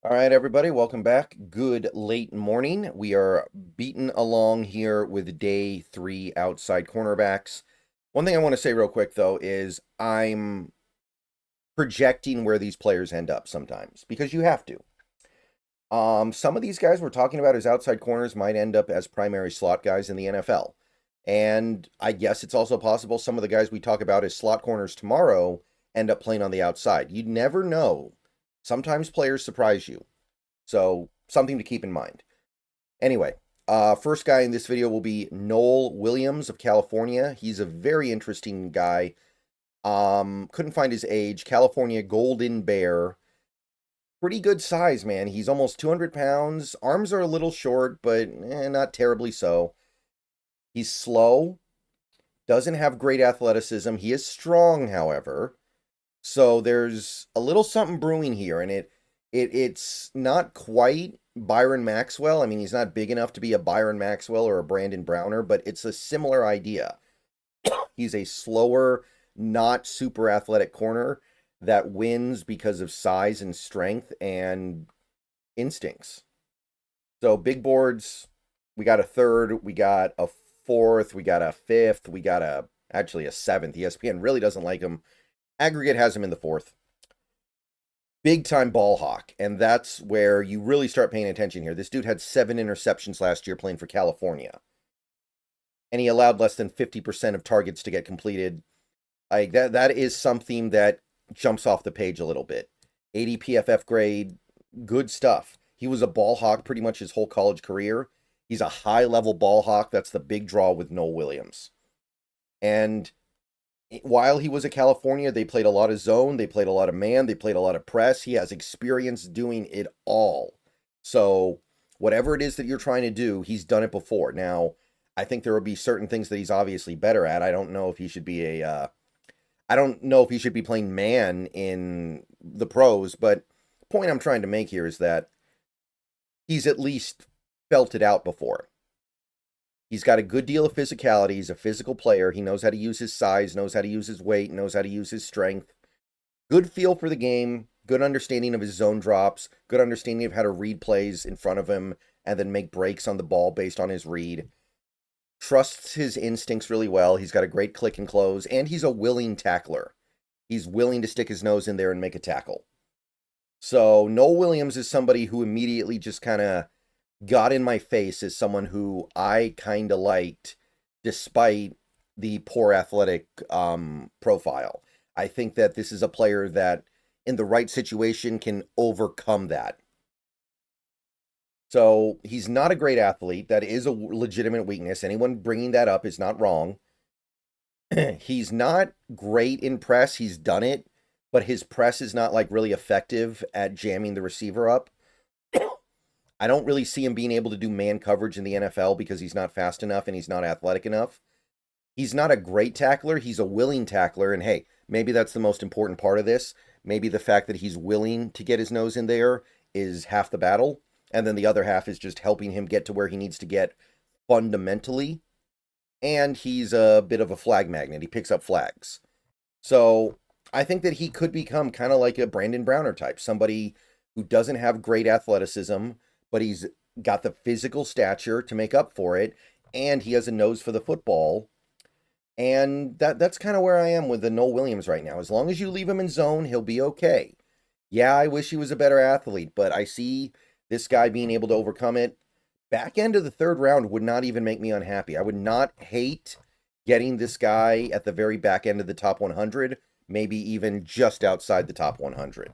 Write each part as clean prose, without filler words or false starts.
All right, everybody, welcome back. Good late morning. We are beating along here with day three outside cornerbacks. One thing I want to say real quick, though, is I'm projecting where these players end up sometimes because you have to. Some of these guys we're talking about as outside corners might end up as primary slot guys in the NFL. And I guess it's also possible some of the guys we talk about as slot corners tomorrow end up playing on the outside. You never know. Sometimes players surprise you. So, something to keep in mind. Anyway, first guy in this video will be Nohl Williams of California. He's a very interesting guy. Couldn't find his age. California Golden Bear. Pretty good size, man. He's almost 200 pounds. Arms are a little short, but not terribly so. He's slow. Doesn't have great athleticism. He is strong, however. So there's a little something brewing here, and it's not quite Byron Maxwell. I mean, he's not big enough to be a Byron Maxwell or a Brandon Browner, but it's a similar idea. He's a slower, not super athletic corner that wins because of size and strength and instincts. So big boards, we got a third, we got a fourth, we got a fifth, we got actually a seventh. ESPN really doesn't like him. Aggregate has him in the fourth. Big time ball hawk, and that's where you really start paying attention here. This dude had 7 interceptions last year playing for California, and he allowed less than 50% of targets to get completed. Like that is something that jumps off the page a little bit. 80 PFF grade, good stuff. He was a ball hawk pretty much his whole college career. He's a high level ball hawk. That's the big draw with Nohl Williams. And while he was at California, they played a lot of zone, they played a lot of man, they played a lot of press. He has experience doing it all. So, whatever it is that you're trying to do, he's done it before. Now, I think there will be certain things that he's obviously better at. I don't know if he should be I don't know if he should be playing man in the pros, but the point I'm trying to make here is that he's at least felt it out before. He's got a good deal of physicality. He's a physical player. He knows how to use his size, knows how to use his weight, knows how to use his strength. Good feel for the game, good understanding of his zone drops, good understanding of how to read plays in front of him and then make breaks on the ball based on his read. Trusts his instincts really well. He's got a great click and close, and he's a willing tackler. He's willing to stick his nose in there and make a tackle. So, Nohl Williams is somebody who immediately just kind of got in my face as someone who I kind of liked despite the poor athletic profile. I think that this is a player that, in the right situation, can overcome that. So he's not a great athlete. That is a legitimate weakness. Anyone bringing that up is not wrong. He's not great in press. He's done it, but his press is not like really effective at jamming the receiver up. I don't really see him being able to do man coverage in the NFL because he's not fast enough and he's not athletic enough. He's not a great tackler. He's a willing tackler. And hey, maybe that's the most important part of this. Maybe the fact that he's willing to get his nose in there is half the battle. And then the other half is just helping him get to where he needs to get fundamentally. And he's a bit of a flag magnet. He picks up flags. So I think that he could become kind of like a Brandon Browner type, somebody who doesn't have great athleticism, but he's got the physical stature to make up for it, and he has a nose for the football. And that's kind of where I am with the Nohl Williams right now. As long as you leave him in zone, he'll be okay. Yeah, I wish he was a better athlete, but I see this guy being able to overcome it. Back end of the third round would not even make me unhappy. I would not hate getting this guy at the very back end of the top 100, maybe even just outside the top 100.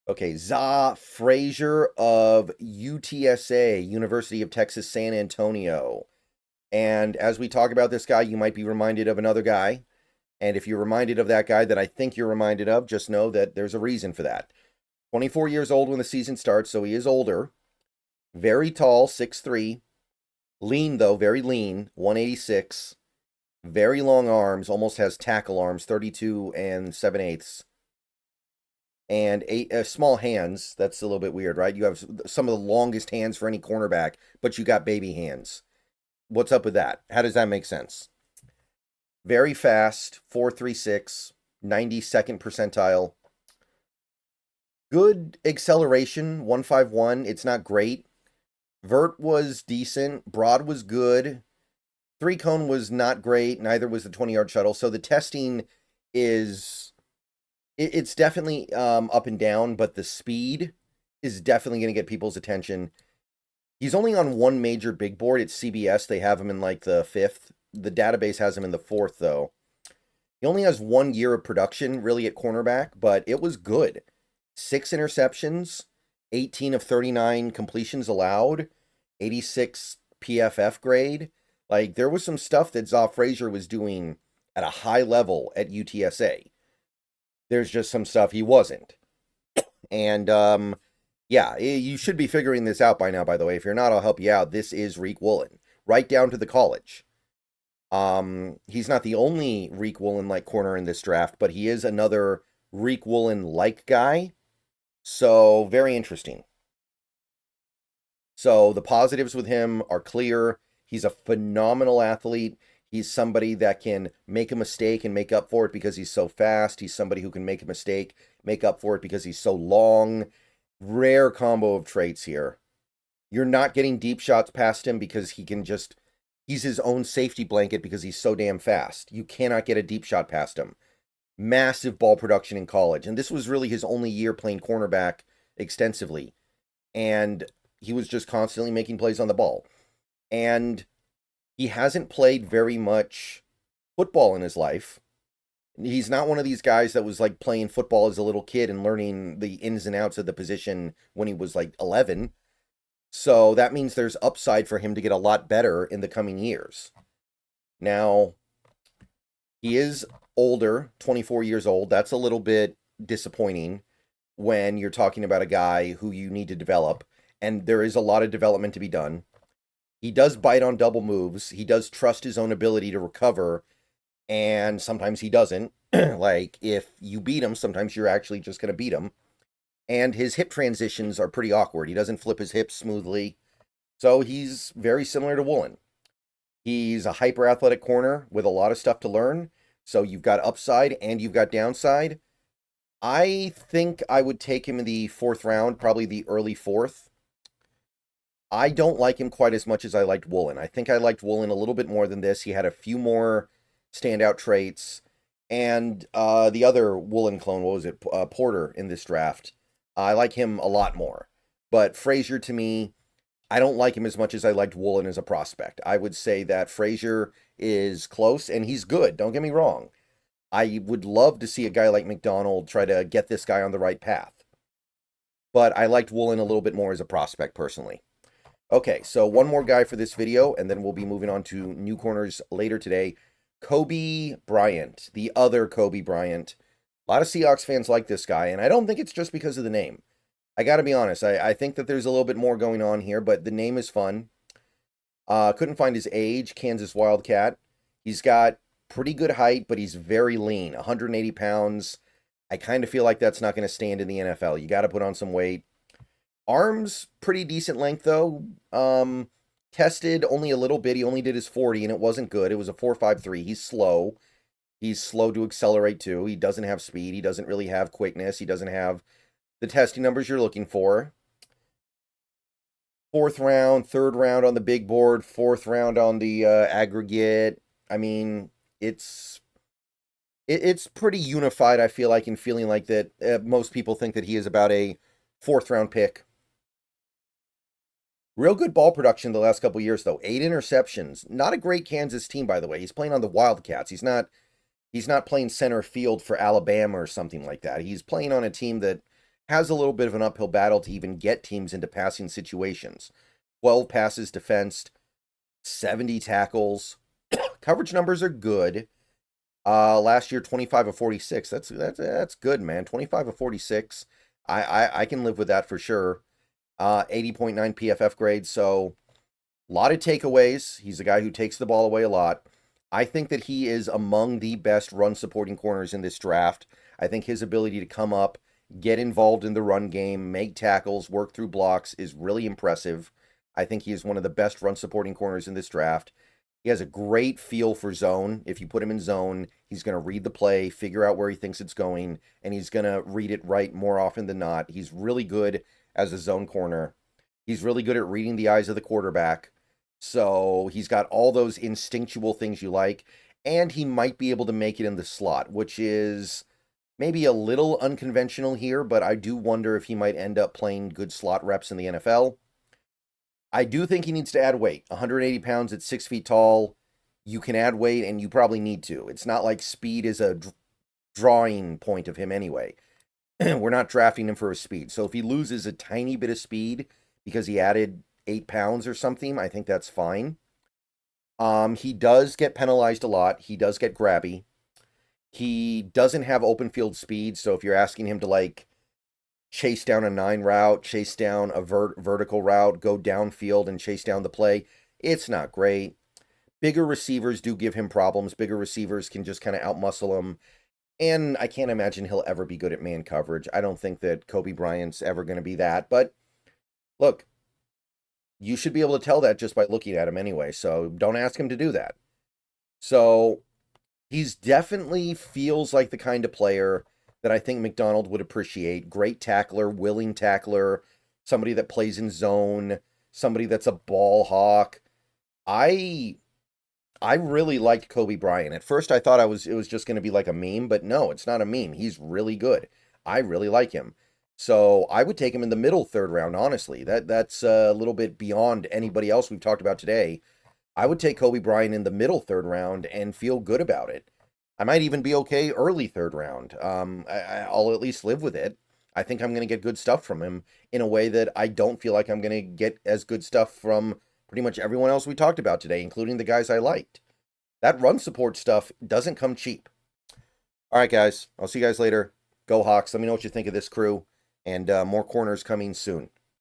Okay, Zah Frazier of UTSA, University of Texas San Antonio. And as we talk about this guy, you might be reminded of another guy. And if you're reminded of that guy that I think you're reminded of, just know that there's a reason for that. 24 years old when the season starts, so he is older. Very tall, 6'3". Lean, though, very lean, 186. Very long arms, almost has tackle arms, 32 and 7/8. And small hands. That's a little bit weird, right? You have some of the longest hands for any cornerback, but you got baby hands. What's up with that? How does that make sense? Very fast, 4.36, 92nd percentile. Good acceleration, 151. It's not great. Vert was decent. Broad was good. Three cone was not great. Neither was the 20-yard shuttle. So the testing is it's definitely up and down, but the speed is definitely going to get people's attention. He's only on one major big board. It's CBS. They have him in like the 5th. The database has him in the 4th, though. He only has 1 year of production, really, at cornerback, but it was good. 6 interceptions, 18 of 39 completions allowed, 86 PFF grade. Like, there was some stuff that Zah Frazier was doing at a high level at UTSA. There's just some stuff he wasn't. And, yeah, you should be figuring this out by now, by the way. If you're not, I'll help you out. This is Reek Woolen, right down to the college. He's not the only Reek Woolen-like corner in this draft, but he is another Reek Woolen-like guy. So, very interesting. So, the positives with him are clear. He's a phenomenal athlete. He's somebody that can make a mistake and make up for it because he's so fast. He's somebody who can make a mistake, make up for it because he's so long. Rare combo of traits here. You're not getting deep shots past him because he's his own safety blanket because he's so damn fast. You cannot get a deep shot past him. Massive ball production in college. And this was really his only year playing cornerback extensively. And he was just constantly making plays on the ball. And he hasn't played very much football in his life. He's not one of these guys that was like playing football as a little kid and learning the ins and outs of the position when he was like 11. So that means there's upside for him to get a lot better in the coming years. Now, he is older, 24 years old. That's a little bit disappointing when you're talking about a guy who you need to develop. And there is a lot of development to be done. He does bite on double moves. He does trust his own ability to recover. And sometimes he doesn't. Like, if you beat him, sometimes you're actually just going to beat him. And his hip transitions are pretty awkward. He doesn't flip his hips smoothly. So he's very similar to Woolen. He's a hyper-athletic corner with a lot of stuff to learn. So you've got upside and you've got downside. I think I would take him in the 4th round, probably the early 4th. I don't like him quite as much as I liked Woolen. I think I liked Woolen a little bit more than this. He had a few more standout traits. And the other Woolen clone, what was it? Porter in this draft. I like him a lot more. But Frazier, to me, I don't like him as much as I liked Woolen as a prospect. I would say that Frazier is close, and he's good. Don't get me wrong. I would love to see a guy like McDonald try to get this guy on the right path. But I liked Woolen a little bit more as a prospect, personally. Okay, so one more guy for this video, and then we'll be moving on to new corners later today. Cobee Bryant, the other Cobee Bryant. A lot of Seahawks fans like this guy, and I don't think it's just because of the name. I got to be honest, I think that there's a little bit more going on here, but the name is fun. Couldn't find his age, Kansas Wildcat. He's got pretty good height, but he's very lean, 180 pounds. I kind of feel like that's not going to stand in the NFL. You got to put on some weight. Arms, pretty decent length, though. Tested only a little bit. He only did his 40, and it wasn't good. It was a 4.53. He's slow. He's slow to accelerate, too. He doesn't have speed. He doesn't really have quickness. He doesn't have the testing numbers you're looking for. 4th round, 3rd round on the big board, 4th round on the aggregate. I mean, it's pretty unified, I feel like, in feeling like that most people think that he is about a 4th round pick. Real good ball production the last couple years, though. 8 interceptions. Not a great Kansas team, by the way. He's playing on the Wildcats. He's not playing center field for Alabama or something like that. He's playing on a team that has a little bit of an uphill battle to even get teams into passing situations. 12 passes defensed, 70 tackles. Coverage numbers are good. Last year, 25 of 46. That's good, man. 25 of 46. I can live with that for sure. 80.9 PFF grade, so a lot of takeaways. He's a guy who takes the ball away a lot. I think that he is among the best run-supporting corners in this draft. I think his ability to come up, get involved in the run game, make tackles, work through blocks is really impressive. I think he is one of the best run-supporting corners in this draft. He has a great feel for zone. If you put him in zone, he's going to read the play, figure out where he thinks it's going, and he's going to read it right more often than not. He's really good as a zone corner. He's really good at reading the eyes of the quarterback. So he's got all those instinctual things you like, and he might be able to make it in the slot, which is maybe a little unconventional here, but I do wonder if he might end up playing good slot reps in the NFL. I do think he needs to add weight. 180 pounds at 6 feet tall. You can add weight, and you probably need to. It's not like speed is a drawing point of him anyway. We're not drafting him for his speed. So if he loses a tiny bit of speed because he added 8 pounds or something, I think that's fine. He does get penalized a lot. He does get grabby. He doesn't have open field speed, so if you're asking him to like chase down a 9 route, chase down a vertical route, go downfield and chase down the play, it's not great. Bigger receivers do give him problems. Bigger receivers can just kind of outmuscle him. And I can't imagine he'll ever be good at man coverage. I don't think that Cobee Bryant's ever going to be that. But look, you should be able to tell that just by looking at him anyway. So don't ask him to do that. So he's definitely feels like the kind of player that I think Macdonald would appreciate. Great tackler, willing tackler, somebody that plays in zone, somebody that's a ball hawk. I really liked Cobee Bryant. At first I thought it was just going to be like a meme, but no, it's not a meme. He's really good. I really like him. So I would take him in the middle third round, honestly. That's a little bit beyond anybody else we've talked about today. I would take Cobee Bryant in the middle third round and feel good about it. I might even be okay early third round. I'll at least live with it. I think I'm going to get good stuff from him in a way that I don't feel like I'm going to get as good stuff from pretty much everyone else we talked about today, including the guys I liked. That run support stuff doesn't come cheap. All right, guys. I'll see you guys later. Go Hawks. Let me know what you think of this crew. And more corners coming soon.